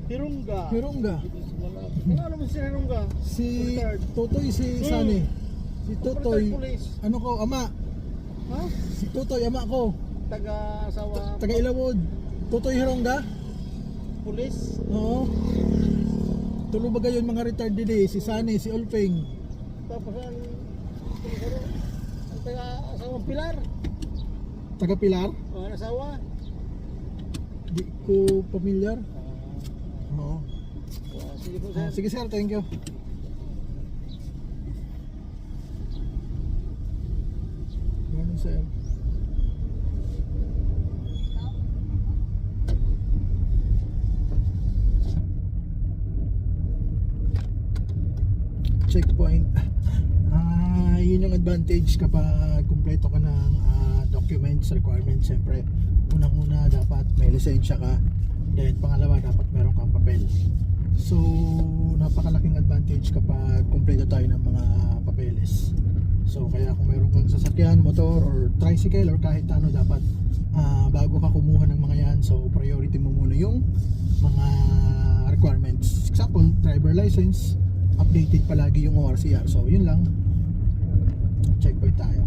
Hirungga. Hirungga. Ano naman si Hirungga? Si Totoy, si Sani. Si Totoy. Ano ko, ama. Ha? Si Totoy, ama ko. Taga-asawa. Taga Ilawod. Totoy Hirungga? Pulis. Oo. Tulo ba gayon mga retired din eh. Si Sani, si Olpeng. Tapos ang taga-asawang Pilar. Taga Pilar? O, ang asawa. Di ko pamilyar. Oo. Sige po, sir. Sige sir, thank you. Ganun sir. Checkpoint. Yun yung advantage kapag kumpleto ka ng documents, requirements. Siyempre, unang-una dapat may lisensya ka. Then pangalawa, dapat meron kang papel. So, napakalaking advantage kapag kumpleto tayo ng mga papeles. So, kaya kung meron kang sasakyan, motor, or tricycle, or kahit ano, dapat bago ka kumuha ng mga yan, so priority mo muna yung mga requirements. Example, driver license, updated palagi yung ORCR. So, yun lang. Checkpoint tayo.